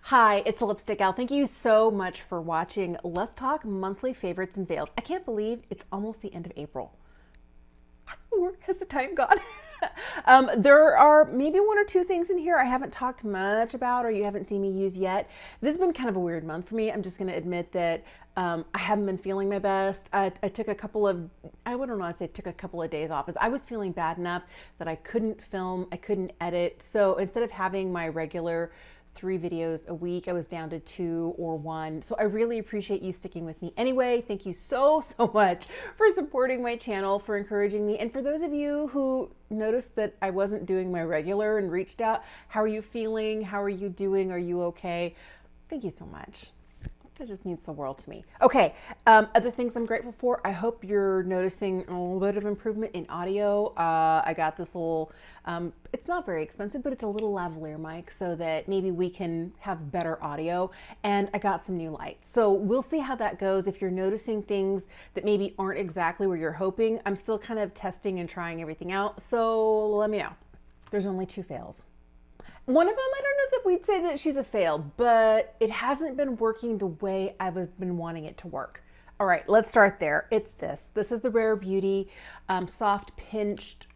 Hi, it's a Lipstick Gal. Thank you so much for watching Let's Talk Monthly Favorites and Fails. I can't believe it's almost the end of April. Where has the time gone? There are maybe one or two things in here I haven't talked much about or you haven't seen me use yet. This has been kind of a weird month for me. I'm just going to admit that I haven't been feeling my best. I took a couple of, I wouldn't want to say took a couple of days off, as I was feeling bad enough that I couldn't film, I couldn't edit. So instead of having my regular 3 videos a week, I was down to 2 or 1. So I really appreciate you sticking with me anyway. Thank you so much for supporting my channel, for encouraging me. And for those of you who noticed that I wasn't doing my regular and reached out, how are you feeling? How are you doing? Are you okay? Thank you so much. That just means the world to me. Okay, other things I'm grateful for. I hope you're noticing a little bit of improvement in audio. I got this little, it's not very expensive, but it's a little lavalier mic so that maybe we can have better audio. And I got some new lights. So we'll see how that goes. If you're noticing things that maybe aren't exactly where you're hoping, I'm still kind of testing and trying everything out. So let me know. There's only 2 fails. One of them, I don't know that we'd say that she's a fail, but it hasn't been working the way I've been wanting it to work. All right, let's start there. It's this. This is the Rare Beauty Soft Pinched,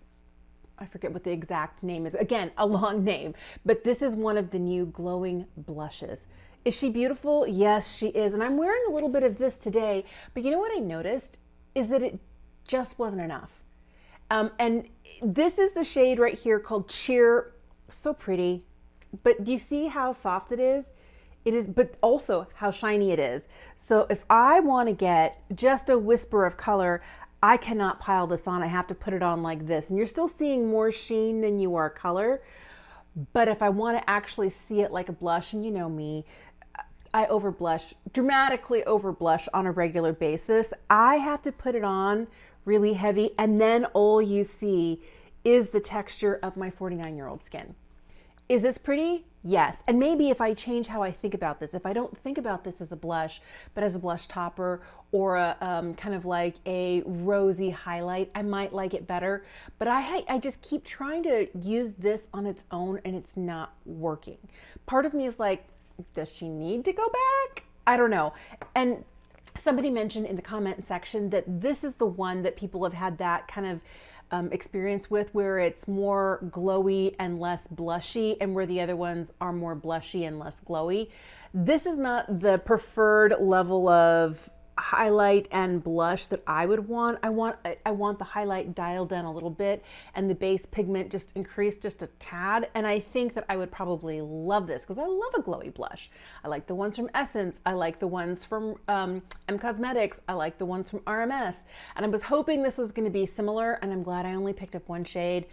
I forget what the exact name is. Again, a long name, but this is one of the new glowing blushes. Is she beautiful? Yes, she is. And I'm wearing a little bit of this today, but you know what I noticed is that it just wasn't enough. And this is the shade right here called Cheer. So pretty, but do you see how soft it is? It is, but also how shiny it is. So if I want to get just a whisper of color, I cannot pile this on. I have to put it on like this. And you're still seeing more sheen than you are color. But if I want to actually see it like a blush, and you know me, I overblush, dramatically overblush on a regular basis. I have to put it on really heavy, and then all you see is the texture of my 49-year-old skin. Is this pretty? Yes. And maybe if I change how I think about this, if I don't think about this as a blush, but as a blush topper or a kind of like a rosy highlight, I might like it better. But I just keep trying to use this on its own and it's not working. Part of me is like, does she need to go back? I don't know. And somebody mentioned in the comment section that this is the one that people have had that kind of experience with, where it's more glowy and less blushy, and where the other ones are more blushy and less glowy. This is not the preferred level of highlight and blush that I would want. I want the highlight dialed down a little bit and the base pigment just increased just a tad. And I think that I would probably love this because I love a glowy blush. I like the ones from Essence. I like the ones from M Cosmetics. I like the ones from RMS. And I was hoping this was going to be similar, and I'm glad I only picked up one shade.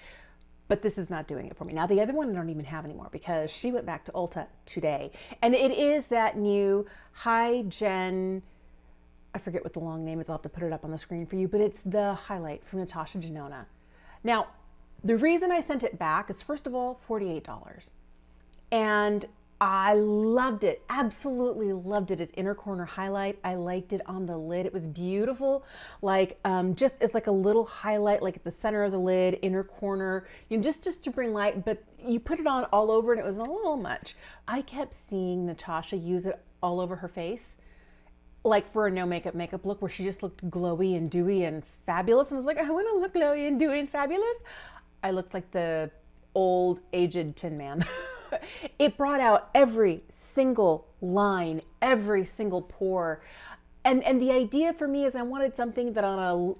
But this is not doing it for me. Now, the other one I don't even have anymore because she went back to Ulta today. And it is that new High Gen, I forget what the long name is. I'll have to put it up on the screen for you, but it's the highlight from Natasha Denona. Now, the reason I sent it back is, first of all, $48. And I loved it, absolutely loved it as inner corner highlight. I liked it on the lid. It was beautiful. Like, just, it's like a little highlight, like at the center of the lid, inner corner, you know, just to bring light, but you put it on all over and it was a little much. I kept seeing Natasha use it all over her face, like for a no makeup look where she just looked glowy and dewy and fabulous. And I was like, I want to look glowy and dewy and fabulous. I looked like the old aged Tin Man. It brought out every single line, every single pore. And the idea for me is I wanted something that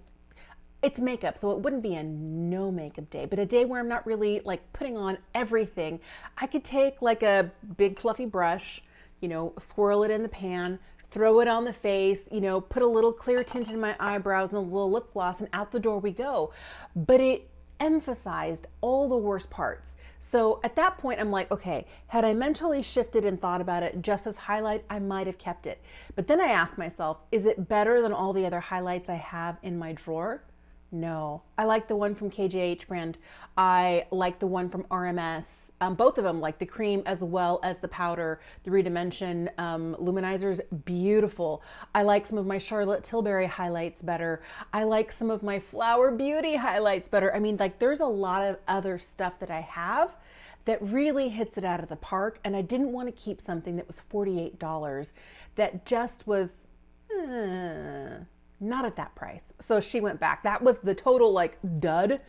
it's makeup, so it wouldn't be a no makeup day, but a day where I'm not really like putting on everything. I could take like a big fluffy brush, you know, swirl it in the pan, throw it on the face, you know, put a little clear tint in my eyebrows and a little lip gloss, and out the door we go. But it emphasized all the worst parts. So at that point, I'm like, okay, had I mentally shifted and thought about it just as highlight, I might have kept it. But then I asked myself, is it better than all the other highlights I have in my drawer? No. I like the one from KJH brand. I like the one from RMS. Both of them, like the cream as well as the powder, the Redimension luminizers, beautiful. I like some of my Charlotte Tilbury highlights better. I like some of my Flower Beauty highlights better. I mean, like there's a lot of other stuff that I have that really hits it out of the park. And I didn't want to keep something that was $48 that just was not at that price. So she went back. That was the total like dud.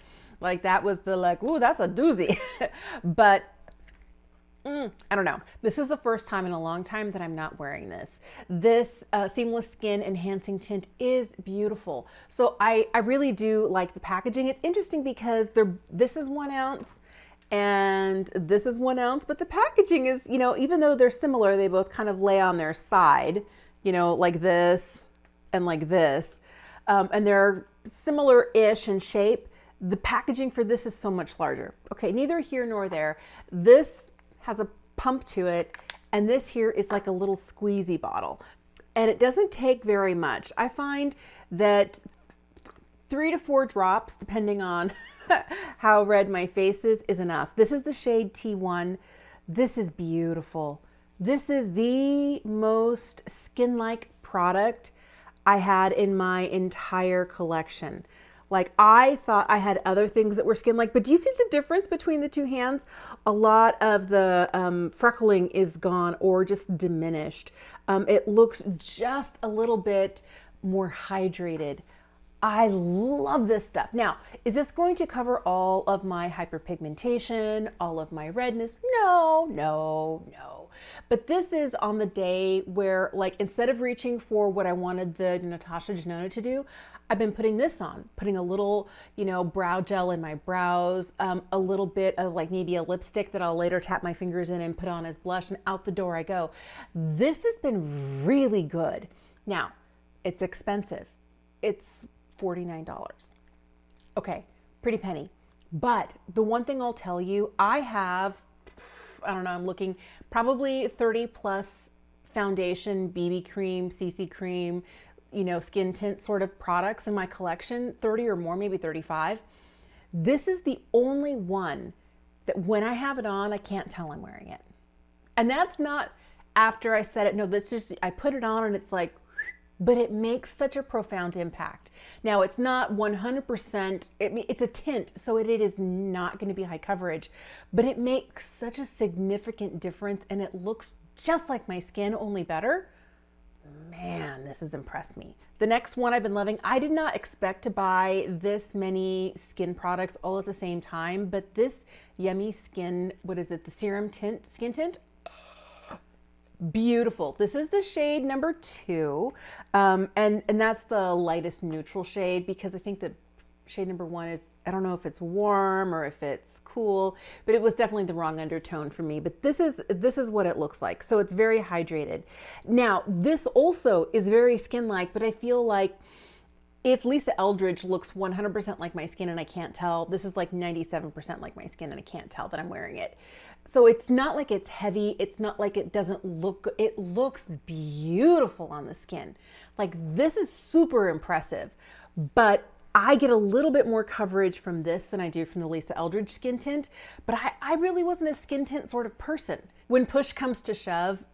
Like that was the like, ooh, that's a doozy. But I don't know. This is the first time in a long time that I'm not wearing this. This Seamless Skin Enhancing Tint is beautiful. So I really do like the packaging. It's interesting because this is 1 ounce and this is 1 ounce, but the packaging is, you know, even though they're similar, they both kind of lay on their side, you know, like this and like this. And they're similar-ish in shape. The packaging for this is so much larger. Okay, neither here nor there. This has a pump to it, and this here is like a little squeezy bottle, and it doesn't take very much. I find that 3 to 4 drops, depending on how red my face is enough. This is the shade T1. This is beautiful. This is the most skin-like product I had in my entire collection. Like, I thought I had other things that were skin-like, but do you see the difference between the two hands? A lot of the freckling is gone or just diminished. It looks just a little bit more hydrated. I love this stuff. Now, is this going to cover all of my hyperpigmentation, all of my redness? No, no, no. But this is on the day where, like, instead of reaching for what I wanted the Natasha Denona to do, I've been putting this on, putting a little, you know, brow gel in my brows, a little bit of like maybe a lipstick that I'll later tap my fingers in and put on as blush, and out the door I go. This has been really good. Now, it's expensive. It's $49. Okay, pretty penny. But the one thing I'll tell you, I have, I don't know, I'm looking probably 30 plus foundation, BB cream, CC cream, you know, skin tint sort of products in my collection, 30 or more, maybe 35. This is the only one that when I have it on, I can't tell I'm wearing it. And that's not after I said it. No, this is, I put it on and it's like, but it makes such a profound impact. Now, it's not 100%, it's a tint, so it is not going to be high coverage, but it makes such a significant difference, and it looks just like my skin, only better. Man, this has impressed me. The next one I've been loving, I did not expect to buy this many skin products all at the same time, but this Yummy Skin, what is it, the Serum Tint, Skin Tint? Beautiful. This is the shade number 2, and that's the lightest neutral shade, because I think that shade number 1 is, I don't know if it's warm or if it's cool, but it was definitely the wrong undertone for me. But this is what it looks like. So it's very hydrated. Now, this also is very skin-like, but I feel like if Lisa Eldridge looks 100% like my skin and I can't tell, this is like 97% like my skin and I can't tell that I'm wearing it. So it's not like it's heavy. It's not like it doesn't look, it looks beautiful on the skin. Like, this is super impressive, but I get a little bit more coverage from this than I do from the Lisa Eldridge skin tint, but I really wasn't a skin tint sort of person. When push comes to shove,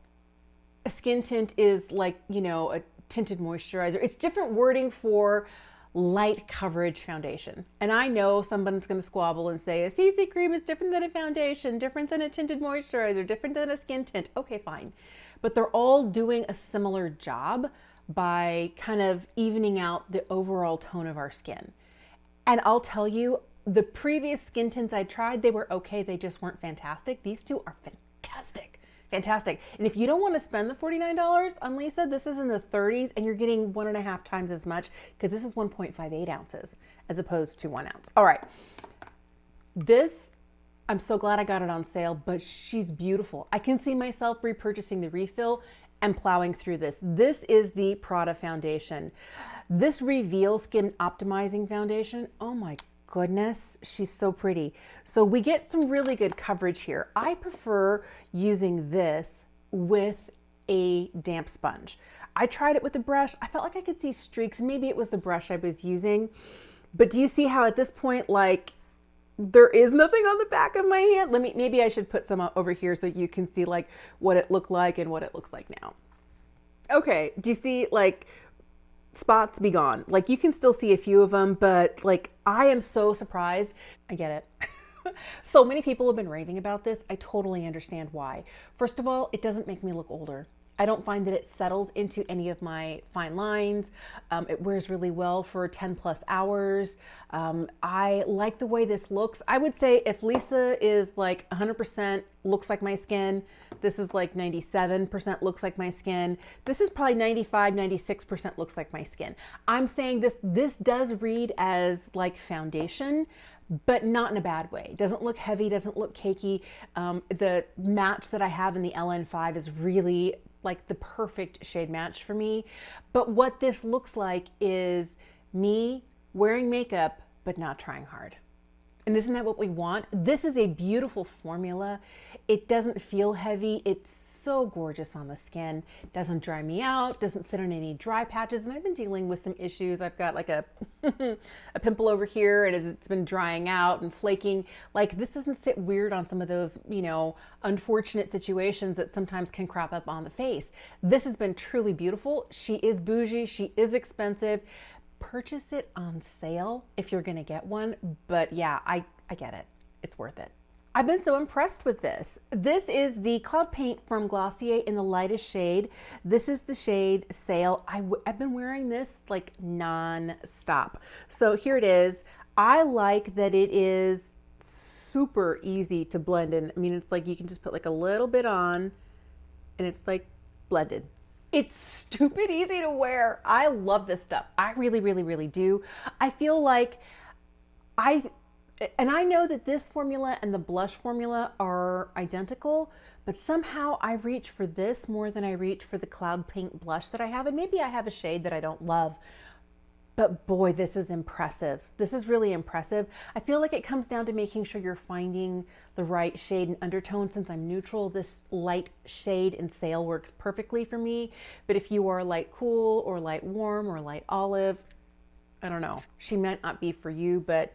a skin tint is like, you know, a tinted moisturizer. It's different wording for light coverage foundation. And I know someone's going to squabble and say a CC cream is different than a foundation, different than a tinted moisturizer, different than a skin tint. Okay, fine. But they're all doing a similar job by kind of evening out the overall tone of our skin. And I'll tell you, the previous skin tints I tried, they were okay. They just weren't fantastic. These two are fantastic. Fantastic. And if you don't want to spend the $49 on Lisa, this is in the 30s and you're getting 1.5 times as much, because this is 1.58 ounces as opposed to 1 ounce. All right. This, I'm so glad I got it on sale, but she's beautiful. I can see myself repurchasing the refill and plowing through this. This is the Prada foundation. This Reveal Skin Optimizing Foundation, oh my goodness, she's so pretty. So we get some really good coverage here. I prefer using this with a damp sponge. I tried it with the brush. I felt like I could see streaks. Maybe it was the brush I was using. But do you see how at this point, like, there is nothing on the back of my hand? Maybe I should put some over here so you can see like what it looked like and what it looks like now. Okay, do you see, like, spots be gone? Like, you can still see a few of them, but like, I am so surprised. I get it. So many people have been raving about this. I totally understand why. First of all, it doesn't make me look older. I don't find that it settles into any of my fine lines. It wears really well for 10 plus hours. I like the way this looks. I would say if Lisa is like 100% looks like my skin, this is like 97% looks like my skin. This is probably 95, 96% looks like my skin. I'm saying this does read as like foundation, but not in a bad way. It doesn't look heavy, doesn't look cakey. The match that I have in the LN5 is really like the perfect shade match for me. But what this looks like is me wearing makeup, but not trying hard. And isn't that what we want? This is a beautiful formula. It doesn't feel heavy. It's so gorgeous on the skin. Doesn't dry me out, doesn't sit on any dry patches. And I've been dealing with some issues. I've got like a pimple over here, and as it's been drying out and flaking, like this doesn't sit weird on some of those, unfortunate situations that sometimes can crop up on the face. This has been truly beautiful. She is bougie. She is expensive. Purchase it on sale if you're gonna get one. But yeah, I get it. It's worth it. I've been so impressed with this. This is the Cloud Paint from Glossier in the lightest shade. This is the shade Sail. I've been wearing this like non-stop. So here it is. I like that it is super easy to blend in. I mean, it's like you can just put like a little bit on and it's like blended. It's stupid easy to wear. I love this stuff. I really, really, really do. I feel like I know that this formula and the blush formula are identical, but somehow I reach for this more than I reach for the Cloud Paint blush that I have. And maybe I have a shade that I don't love, but boy, this is impressive. This is really impressive. I feel like it comes down to making sure you're finding the right shade and undertone. Since I'm neutral, this light shade in Sail works perfectly for me. But if you are light cool or light warm or light olive, I don't know. She might not be for you, but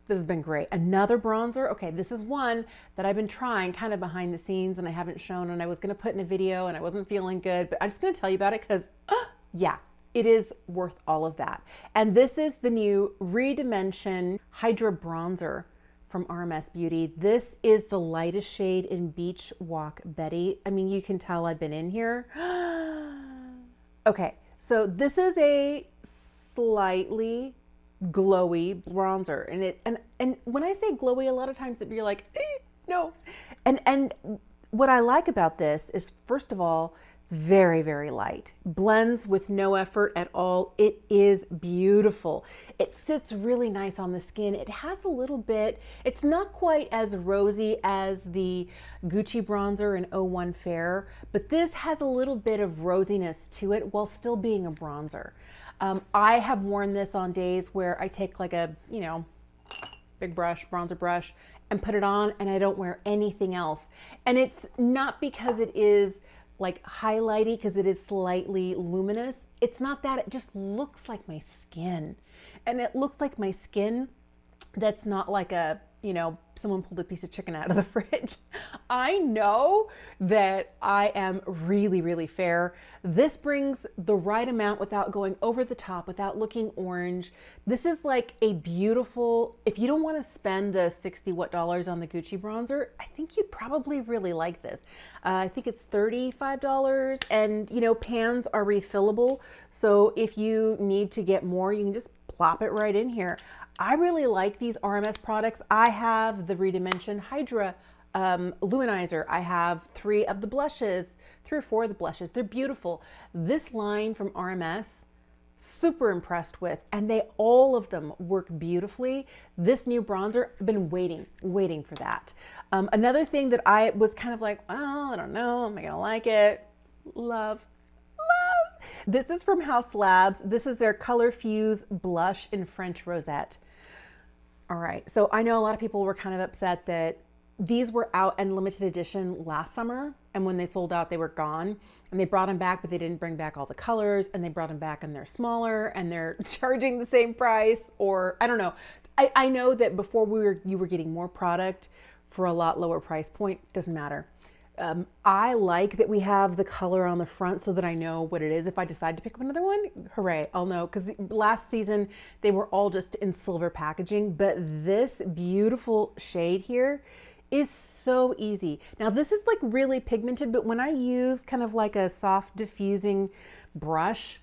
this has been great. Another bronzer. Okay, this is one that I've been trying kind of behind the scenes and I haven't shown, and I was going to put in a video and I wasn't feeling good, but I'm just going to tell you about it because, yeah, it is worth all of that. And this is the new Redimension Hydra Bronzer from RMS Beauty. This is the lightest shade in Beach Walk Betty. I mean, you can tell I've been in here. Okay, so this is a slightly glowy bronzer, and when I say glowy, a lot of times you're like, no. And what I like about this is, first of all, it's very, very light. Blends with no effort at all. It is beautiful. It sits really nice on the skin. It has a little bit, it's not quite as rosy as the Gucci bronzer in 01 Fair, but this has a little bit of rosiness to it while still being a bronzer. I have worn this on days where I take like a, big brush, bronzer brush, and put it on, and I don't wear anything else. And it's not because it is like highlighty, because it is slightly luminous. It's not that, it just looks like my skin. And it looks like my skin that's not like a, someone pulled a piece of chicken out of the fridge. I know that I am really, really fair. This brings the right amount without going over the top, without looking orange. This is like a beautiful, if you don't want to spend the 60 what dollars on the Gucci bronzer, I think you'd probably really like this. I think it's $35, and pans are refillable. So if you need to get more, you can just plop it right in here. I really like these RMS products. I have the Redimension Hydra Luminizer. I have 3 of the blushes, 3 or 4 of the blushes. They're beautiful. This line from RMS, super impressed with, and all of them work beautifully. This new bronzer, I've been waiting for that. Another thing that I was kind of like, oh, I don't know, am I gonna like it? Love. This is from House Labs. This is their Color Fuse Blush in French Rosette. All right, so I know a lot of people were kind of upset that these were out and limited edition last summer, and when they sold out, they were gone. And they brought them back, but they didn't bring back all the colors, and they brought them back and they're smaller and they're charging the same price, or I don't know. I know that before you were getting more product for a lot lower price point. Doesn't matter. I like that we have the color on the front so that I know what it is. If I decide to pick up another one, hooray, I'll know. Because last season, they were all just in silver packaging. But this beautiful shade here is so easy. Now, this is like really pigmented, but when I use kind of like a soft diffusing brush,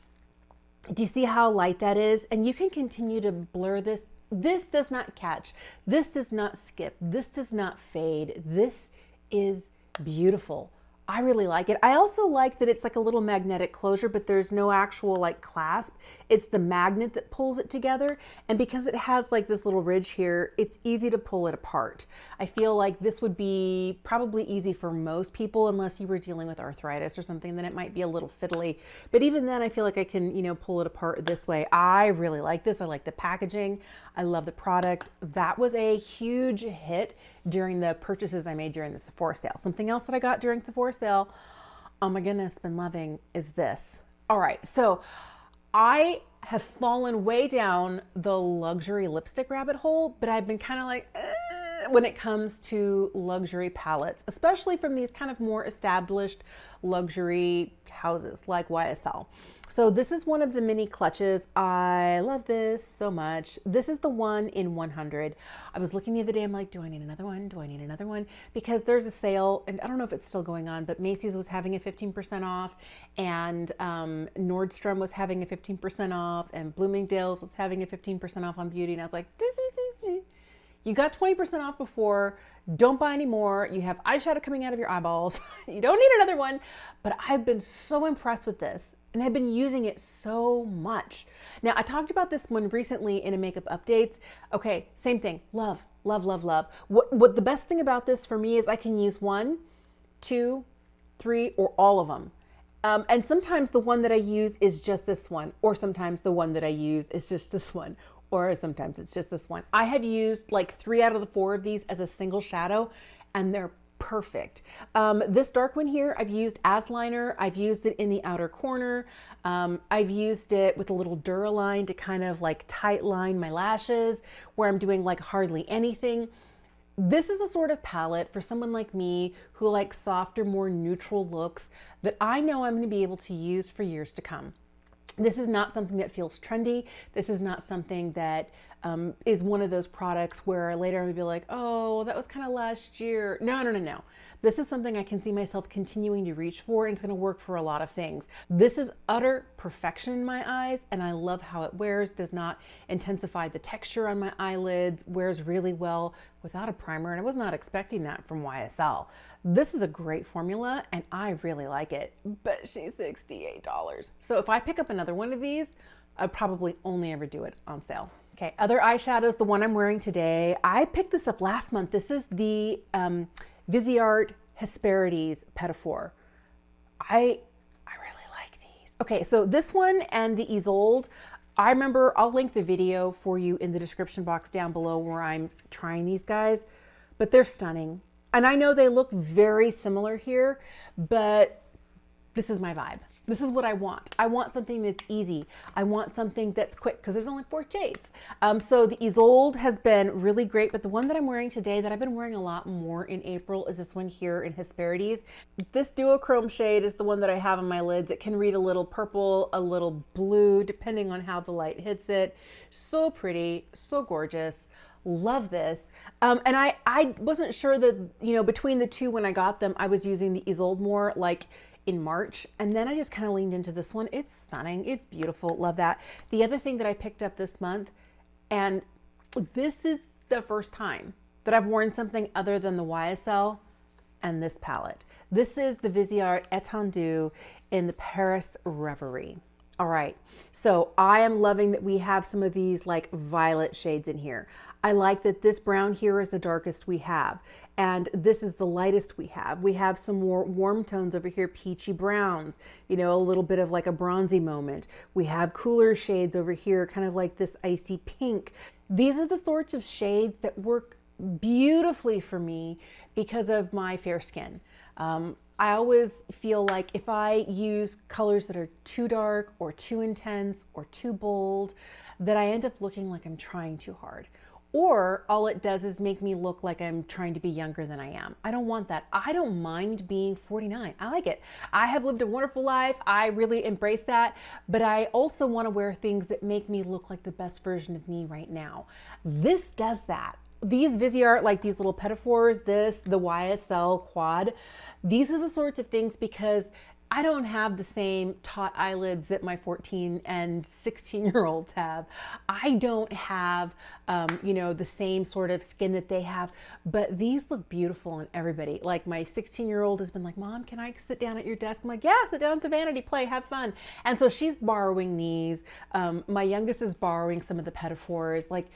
do you see how light that is? And you can continue to blur this. This does not catch. This does not skip. This does not fade. This is beautiful. I really like it. I also like that it's like a little magnetic closure, but there's no actual like clasp. It's the magnet that pulls it together. And because it has like this little ridge here, it's easy to pull it apart. I feel like this would be probably easy for most people, unless you were dealing with arthritis or something, then it might be a little fiddly. But even then, I feel like I can, you know, pull it apart this way. I really like this. I like the packaging. I love the product. That was a huge hit during the purchases I made during the Sephora sale. Something else that I got during Sephora sale, oh my goodness, been loving, is this. All right, so I have fallen way down the luxury lipstick rabbit hole, but I've been kind of like, when it comes to luxury palettes, especially from these kind of more established luxury houses like YSL. So this is one of the mini clutches. I love this so much. This is the one in 100. I was looking the other day, I'm like, do I need another one? Do I need another one? Because there's a sale, and I don't know if it's still going on, but Macy's was having a 15% off, and Nordstrom was having a 15% off, and Bloomingdale's was having a 15% off on beauty. And I was like, you got 20% off before, don't buy any more. You have eyeshadow coming out of your eyeballs. You don't need another one. But I've been so impressed with this, and I've been using it so much. Now, I talked about this one recently in a makeup updates. Okay, same thing. Love, love, love, love. What the best thing about this for me is I can use 1, 2, 3, or all of them. And sometimes the one that I use is just this one, or sometimes the one that I use is just this one, or sometimes it's just this one. I have used like 3 out of the 4 of these as a single shadow, and they're perfect. This dark one here, I've used as liner. I've used it in the outer corner. I've used it with a little Duraline to kind of like tight line my lashes where I'm doing like hardly anything. This is a sort of palette for someone like me who likes softer, more neutral looks that I know I'm going to be able to use for years to come. This is not something that feels trendy. This is not something that is one of those products where later I'm gonna be like, oh, that was kind of last year. No, no, no, no. This is something I can see myself continuing to reach for, and it's gonna work for a lot of things. This is utter perfection in my eyes, and I love how it wears, does not intensify the texture on my eyelids, wears really well without a primer, and I was not expecting that from YSL. This is a great formula, and I really like it, but she's $68. So if I pick up another one of these, I'd probably only ever do it on sale. Okay, other eyeshadows, the one I'm wearing today, I picked this up last month. This is the Viseart Hesperides Petit-Four. I really like these. Okay, so this one and the Isolde, I remember, I'll link the video for you in the description box down below where I'm trying these guys, but they're stunning. And I know they look very similar here, but this is my vibe. This is what I want. I want something that's easy. I want something that's quick because there's only 4 shades. So the Isolde has been really great, but the one that I'm wearing today that I've been wearing a lot more in April is this one here in Hesperides. This duochrome shade is the one that I have on my lids. It can read a little purple, a little blue, depending on how the light hits it. So pretty, so gorgeous. Love this. And I wasn't sure that, you know, between the two when I got them, I was using the Isolde more like in March, and then I just kind of leaned into this one. It's stunning. It's beautiful. Love that. The other thing that I picked up this month, and this is the first time that I've worn something other than the YSL and this palette. This is the Viseart Étendue in the Paris Reverie. All right, so I am loving that we have some of these like violet shades in here. I like that this brown here is the darkest we have, and this is the lightest we have. We have some more warm tones over here, peachy browns, you know, a little bit of like a bronzy moment. We have cooler shades over here, kind of like this icy pink. These are the sorts of shades that work beautifully for me because of my fair skin. I always feel like if I use colors that are too dark or too intense or too bold, that I end up looking like I'm trying too hard. or all it does is make me look like I'm trying to be younger than I am. I don't want that. I don't mind being 49. I like it. I have lived a wonderful life. I really embrace that, but I also want to wear things that make me look like the best version of me right now. This does that. These Viseart, like these little pedophores, the YSL quad, these are the sorts of things, because I don't have the same taut eyelids that my 14 and 16-year-olds have. I don't have, the same sort of skin that they have, but these look beautiful on everybody. Like my 16-year-old has been like, Mom, can I sit down at your desk? I'm like, yeah, sit down at the vanity, play, have fun. And so she's borrowing these. My youngest is borrowing some of the pedophores. Like,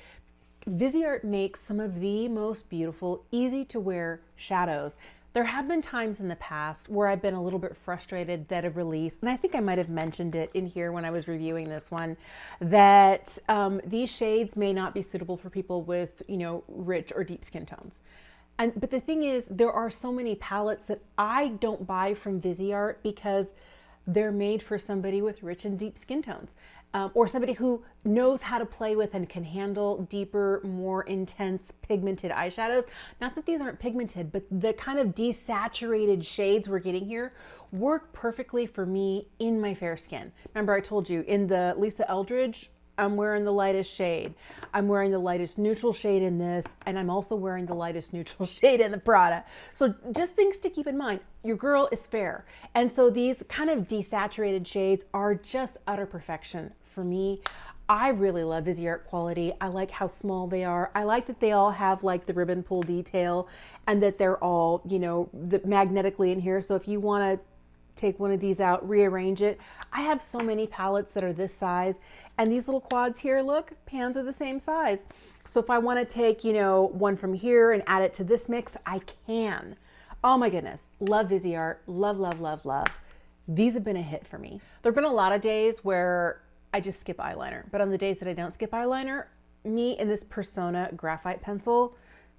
Viseart makes some of the most beautiful, easy to wear shadows. There have been times in the past where I've been a little bit frustrated that a release, and I think I might have mentioned it in here when I was reviewing this one, that these shades may not be suitable for people with, rich or deep skin tones. But the thing is, there are so many palettes that I don't buy from Viseart because they're made for somebody with rich and deep skin tones. Or somebody who knows how to play with and can handle deeper, more intense pigmented eyeshadows. Not that these aren't pigmented, but the kind of desaturated shades we're getting here work perfectly for me in my fair skin. Remember, I told you in the Lisa Eldridge, I'm wearing the lightest shade. I'm wearing the lightest neutral shade in this, and I'm also wearing the lightest neutral shade in the Prada. So just things to keep in mind. Your girl is fair. And so these kind of desaturated shades are just utter perfection for me. I really love Viseart quality. I like how small they are. I like that they all have like the ribbon pull detail, and that they're all, magnetically in here. So if you want to take one of these out, rearrange it. I have so many palettes that are this size, and these little quads here, look, pans are the same size. So if I want to take, one from here and add it to this mix, I can. Oh my goodness. Love Viseart. Love, love, love, love. These have been a hit for me. There have been a lot of days where I just skip eyeliner, but on the days that I don't skip eyeliner, me and this Persona graphite pencil,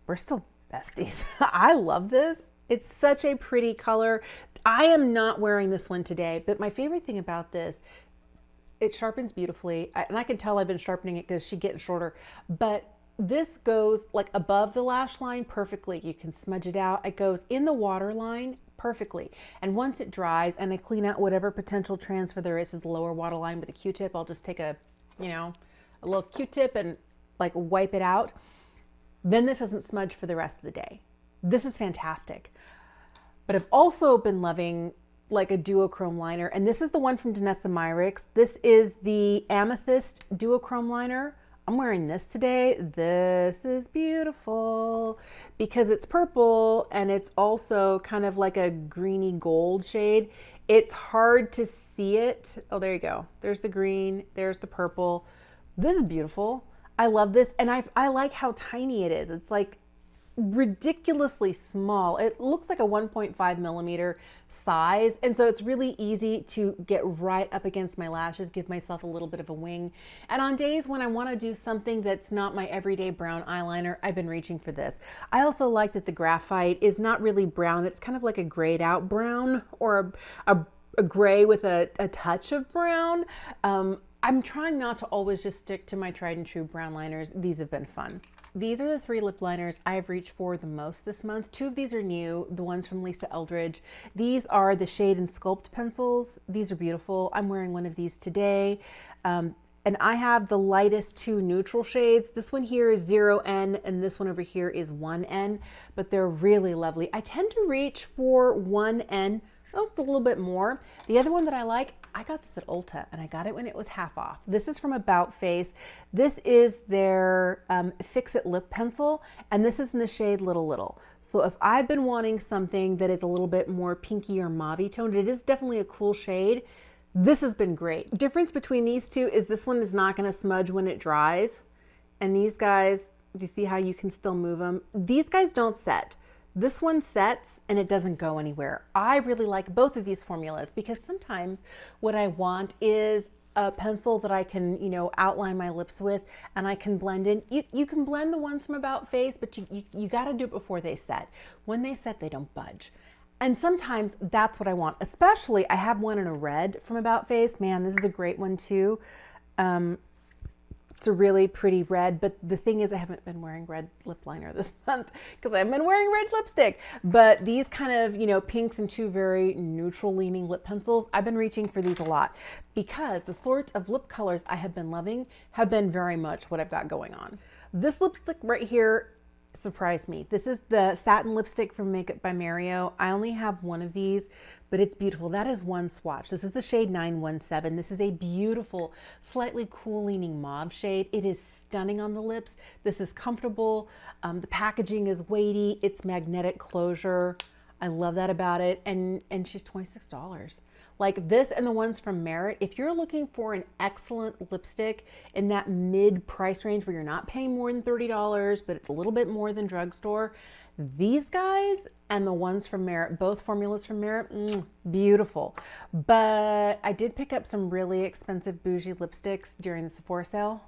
we're still besties. I love this. It's such a pretty color. I am not wearing this one today, but my favorite thing about this, it sharpens beautifully. And I can tell I've been sharpening it because she's getting shorter, but this goes like above the lash line perfectly. You can smudge it out. It goes in the waterline perfectly. And once it dries and I clean out whatever potential transfer there is to the lower waterline with a Q-tip, I'll just take a little Q-tip and like wipe it out. Then this doesn't smudge for the rest of the day. This is fantastic. But I've also been loving like a duochrome liner, and this is the one from Danessa Myricks. This is the Amethyst duochrome liner. I'm wearing this today. This is beautiful because it's purple and it's also kind of like a greeny gold shade. It's hard to see it. Oh, there you go. There's the green, there's the purple. This is beautiful. I love this, and I like how tiny it is. It's like ridiculously small. It looks like a 1.5 millimeter size, and so it's really easy to get right up against my lashes, give myself a little bit of a wing. And on days when I want to do something that's not my everyday brown eyeliner, I've been reaching for this. I also like that the graphite is not really brown. It's kind of like a grayed out brown, or a gray with a touch of brown. I'm trying not to always just stick to my tried and true brown liners. These have been fun. These are the 3 lip liners I have reached for the most this month. 2 of these are new, the ones from Lisa Eldridge. These are the Shade and Sculpt pencils. These are beautiful. I'm wearing one of these today. And I have the lightest 2 neutral shades. This one here is 0N and this one over here is 1N, but they're really lovely. I tend to reach for 1N a little bit more. The other one that I like, I got this at Ulta and I got it when it was half off. This is from About Face. This is their Fix It Lip Pencil, and this is in the shade Little Little. So if I've been wanting something that is a little bit more pinky or mauve toned, it is definitely a cool shade. This has been great. The difference between these two is this one is not going to smudge when it dries. And these guys, do you see how you can still move them? These guys don't set. This one sets and it doesn't go anywhere. I really like both of these formulas because sometimes what I want is a pencil that I can, outline my lips with and I can blend in. You can blend the ones from About Face, but you got to do it before they set. When they set, they don't budge. And sometimes that's what I want. Especially, I have one in a red from About Face. Man, this is a great one too. It's a really pretty red, but the thing is I haven't been wearing red lip liner this month because I haven't been wearing red lipstick. But these kind of, you know, pinks and two very neutral leaning lip pencils, I've been reaching for these a lot because the sorts of lip colors I have been loving have been very much what I've got going on. This lipstick right here surprised me. This is the satin lipstick from Makeup by Mario. I only have one of these, but it's beautiful. That is one swatch. This is the shade 917. This is a beautiful, slightly cool leaning mauve shade. It is stunning on the lips. This is comfortable. The packaging is weighty. It's magnetic closure. I love that about it. And she's $26. Like this and the ones from Merit, if you're looking for an excellent lipstick in that mid price range where you're not paying more than $30, but it's a little bit more than drugstore, these guys and the ones from Merit, both formulas from Merit, beautiful. But I did pick up some really expensive bougie lipsticks during the Sephora sale.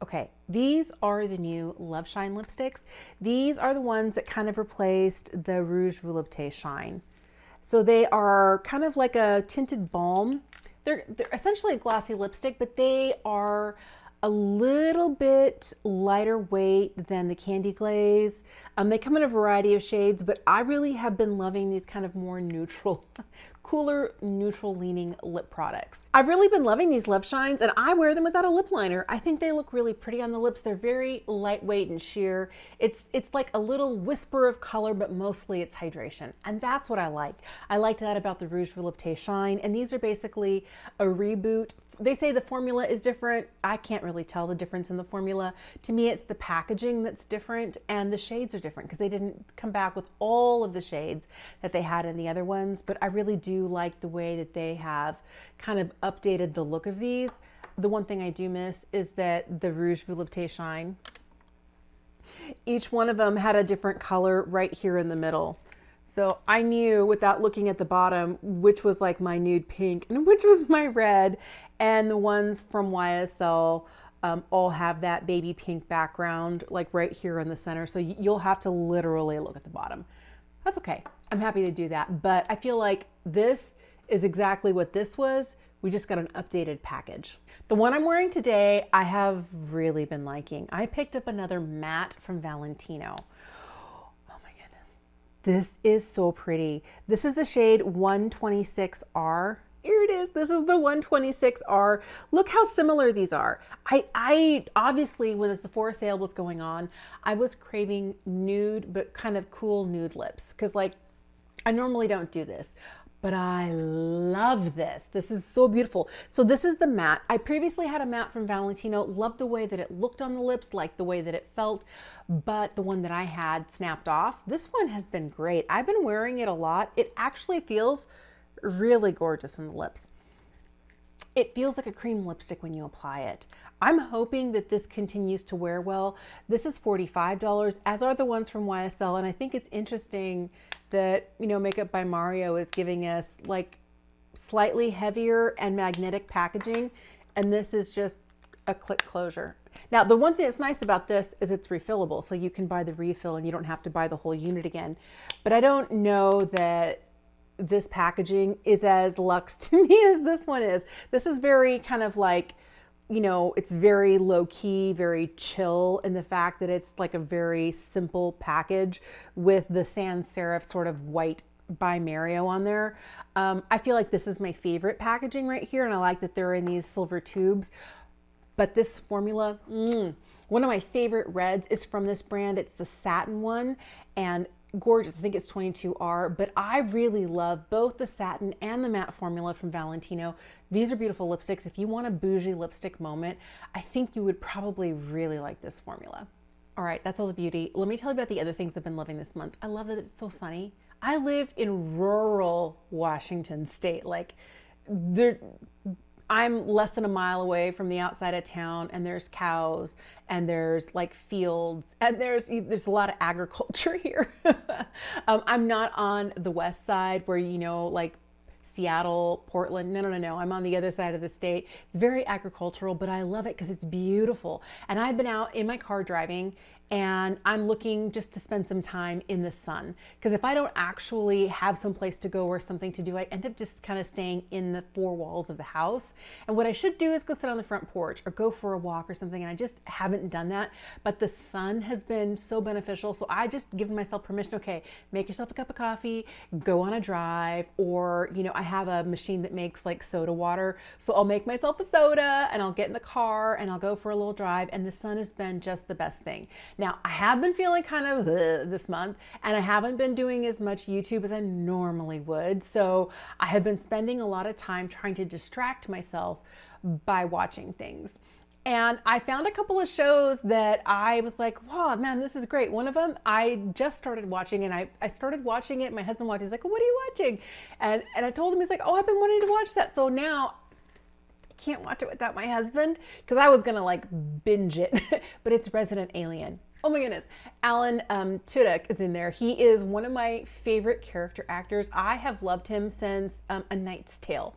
Okay, these are the new Love Shine lipsticks. These are the ones that kind of replaced the Rouge Volupté Shine. So they are kind of like a tinted balm. They're essentially a glossy lipstick, but they are a little bit lighter weight than the Candy Glaze. They come in a variety of shades, but I really have been loving these kind of more neutral, cooler, neutral leaning lip products. I've really been loving these Love Shines, and I wear them without a lip liner. I think they look really pretty on the lips. They're very lightweight and sheer. It's like a little whisper of color, but mostly it's hydration. And that's what I like. I liked that about the Rouge Volupté Shine. And these are basically a reboot. They say the formula is different. I can't really tell the difference in the formula. To me, it's the packaging that's different and the shades are different because they didn't come back with all of the shades that they had in the other ones. But I really do like the way that they have kind of updated the look of these. The one thing I do miss is that the Rouge Volupté Shine, each one of them had a different color right here in the middle. So I knew without looking at the bottom which was like my nude pink and which was my red. And the ones from YSL all have that baby pink background like right here in the center. So you'll have to literally look at the bottom. That's okay. I'm happy to do that. But I feel like this is exactly what this was. We just got an updated package. The one I'm wearing today, I have really been liking. I picked up another matte from Valentino. This is so pretty. This is the shade 126R. Here it is. This is the 126R. Look how similar these are. I obviously, when the Sephora sale was going on, I was craving nude, but kind of cool nude lips. Because like, I normally don't do this. But I love this. This is so beautiful. So this is the matte. I previously had a matte from Valentino. Loved the way that it looked on the lips, liked the way that it felt, but the one that I had snapped off. This one has been great. I've been wearing it a lot. It actually feels really gorgeous on the lips. It feels like a cream lipstick when you apply it. I'm hoping that this continues to wear well. This is $45, as are the ones from YSL. And I think it's interesting that, you know, Makeup by Mario is giving us like slightly heavier and magnetic packaging. And this is just a click closure. Now, the one thing that's nice about this is it's refillable. So you can buy the refill and you don't have to buy the whole unit again. But I don't know that this packaging is as luxe to me as this one is. This is very kind of like, you know, it's very low key, very chill in the fact that it's like a very simple package with the sans serif sort of white by Mario on there. I feel like this is my favorite packaging right here. And I like that they're in these silver tubes, but this formula, one of my favorite reds is from this brand. It's the satin one and gorgeous. I think it's 22R, but I really love both the satin and the matte formula from Valentino. These are beautiful lipsticks. If you want a bougie lipstick moment, I think you would probably really like this formula. All right, that's all the beauty. Let me tell you about the other things I've been loving this month. I love that it's so sunny. I live in rural Washington state. Like I'm less than a mile away from the outside of town, and there's cows and there's like fields and there's a lot of agriculture here. I'm not on the west side where, you know, like Seattle, Portland. No. I'm on the other side of the state. It's very agricultural, but I love it because it's beautiful. And I've been out in my car driving and I'm looking just to spend some time in the sun. Because if I don't actually have some place to go or something to do, I end up just kind of staying in the four walls of the house. And what I should do is go sit on the front porch or go for a walk or something. And I just haven't done that. But the sun has been so beneficial. So I just given myself permission, okay, make yourself a cup of coffee, go on a drive, or, you know, I have a machine that makes like soda water. So I'll make myself a soda and I'll get in the car and I'll go for a little drive. And the sun has been just the best thing. Now, I have been feeling kind of this month, and I haven't been doing as much YouTube as I normally would. So I have been spending a lot of time trying to distract myself by watching things. And I found a couple of shows that I was like, wow, man, this is great. One of them I just started watching, and I started watching it. My husband watched it. He's like, what are you watching? And I told him, he's like, oh, I've been wanting to watch that. So now can't watch it without my husband because I was gonna like binge it, but it's Resident Alien. Oh my goodness. Alan Tudyk is in there. He is one of my favorite character actors. I have loved him since A Knight's Tale.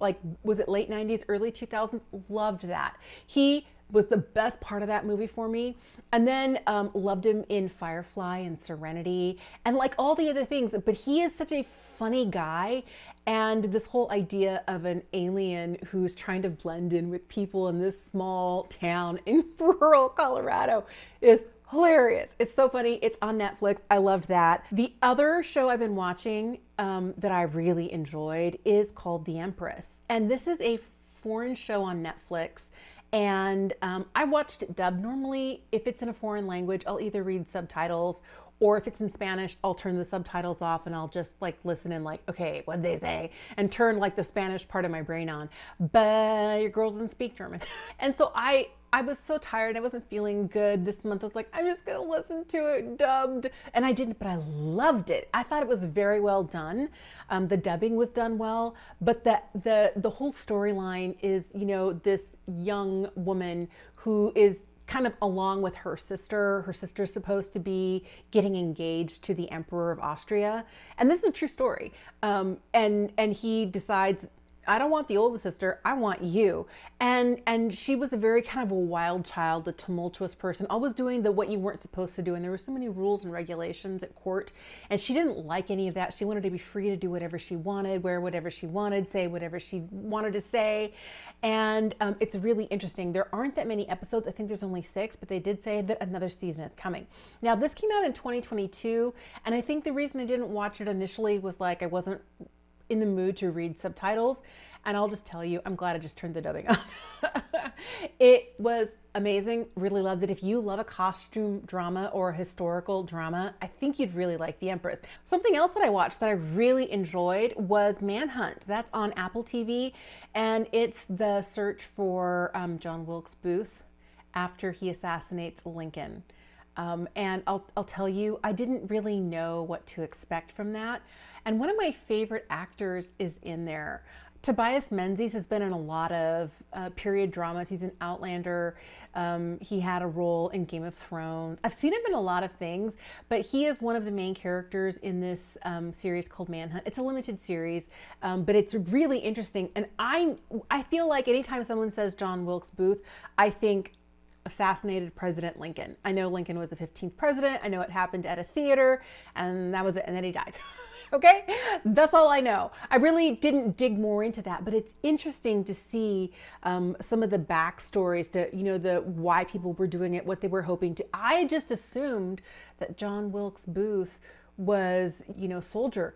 Like, was it late 90s, early 2000s? Loved that. He was the best part of that movie for me. And then loved him in Firefly and Serenity and like all the other things. But he is such a funny guy. And this whole idea of an alien who's trying to blend in with people in this small town in rural Colorado is hilarious. It's so funny. It's on Netflix. I loved that. The other show I've been watching that I really enjoyed is called The Empress. And this is a foreign show on Netflix. And I watched it dubbed. Normally, if it's in a foreign language, I'll either read subtitles, or if it's in Spanish, I'll turn the subtitles off and I'll just like listen and like, okay, what did they say? And turn like the Spanish part of my brain on. But your girl doesn't speak German. And so I was so tired. I wasn't feeling good this month. I was like, I'm just going to listen to it dubbed. And I didn't, but I loved it. I thought it was very well done. The dubbing was done well, but the whole storyline is, you know, this young woman who is kind of along with her sister. Her sister's supposed to be getting engaged to the Emperor of Austria. And this is a true story. And he decides, I don't want the older sister, I want you. And she was a very kind of a wild child, a tumultuous person, always doing what you weren't supposed to do. And there were so many rules and regulations at court. And she didn't like any of that. She wanted to be free to do whatever she wanted, wear whatever she wanted, say whatever she wanted to say. And it's really interesting. There aren't that many episodes. I think there's only 6, but they did say that another season is coming. Now, this came out in 2022. And I think the reason I didn't watch it initially was like I wasn't in the mood to read subtitles. And I'll just tell you, I'm glad I just turned the dubbing on. It was amazing. Really loved it. If you love a costume drama or a historical drama, I think you'd really like The Empress. Something else that I watched that I really enjoyed was Manhunt. That's on Apple TV. And it's the search for John Wilkes Booth after he assassinates Lincoln. And I'll tell you, I didn't really know what to expect from that. And one of my favorite actors is in there. Tobias Menzies has been in a lot of period dramas. He's in Outlander. He had a role in Game of Thrones. I've seen him in a lot of things, but he is one of the main characters in this series called Manhunt. It's a limited series, but it's really interesting. And I feel like anytime someone says John Wilkes Booth, I think assassinated President Lincoln. I know Lincoln was the 15th president. I know it happened at a theater, and that was it. And then he died. Okay, that's all I know. I really didn't dig more into that, but it's interesting to see some of the backstories to, you know, the why people were doing it, what they were hoping to. I just assumed that John Wilkes Booth was, you know, soldier.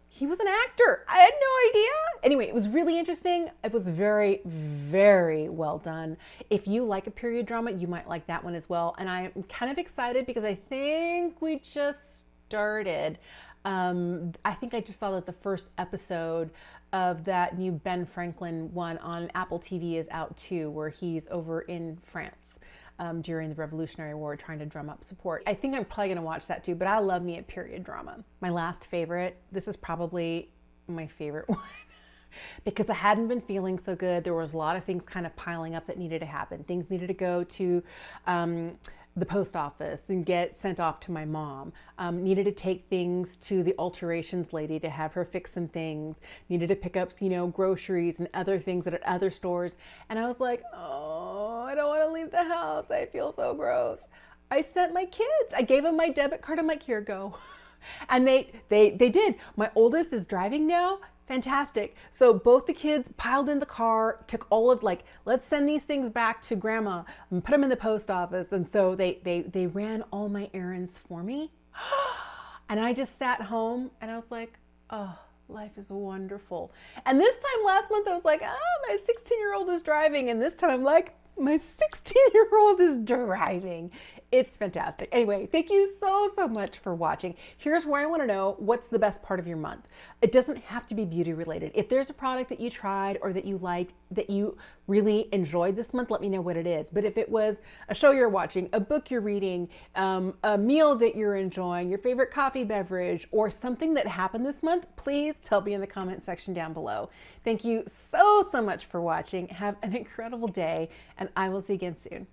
He was an actor. I had no idea. Anyway, it was really interesting. It was very, very well done. If you like a period drama, you might like that one as well. And I'm kind of excited because I think we just started. I think I just saw that the first episode of that new Ben Franklin one on Apple TV is out too, where he's over in France during the Revolutionary War trying to drum up support. I think I'm probably going to watch that too, but I love me a period drama. My last favorite, this is probably my favorite one. Because I hadn't been feeling so good. There was a lot of things kind of piling up that needed to happen. Things needed to go to the post office and get sent off to my mom. Needed to take things to the alterations lady to have her fix some things. Needed to pick up, you know, groceries and other things at other stores. And I was like, oh, I don't want to leave the house. I feel so gross. I sent my kids. I gave them my debit card. I'm like, here, go. And they did. My oldest is driving now. Fantastic. So both the kids piled in the car, took all of like, let's send these things back to grandma and put them in the post office. And so they ran all my errands for me. And I just sat home and I was like, oh, life is wonderful. And this time last month, I was like, oh, my 16-year-old is driving. And this time I'm like, my 16-year-old is driving. It's fantastic. Anyway, thank you so much for watching. Here's where I want to know what's the best part of your month. It doesn't have to be beauty related. If there's a product that you tried or that you liked, that you really enjoyed this month, let me know what it is. But if it was a show you're watching, a book you're reading, a meal that you're enjoying, your favorite coffee beverage, or something that happened this month, please tell me in the comment section down below. Thank you so much for watching. Have an incredible day, and I will see you again soon.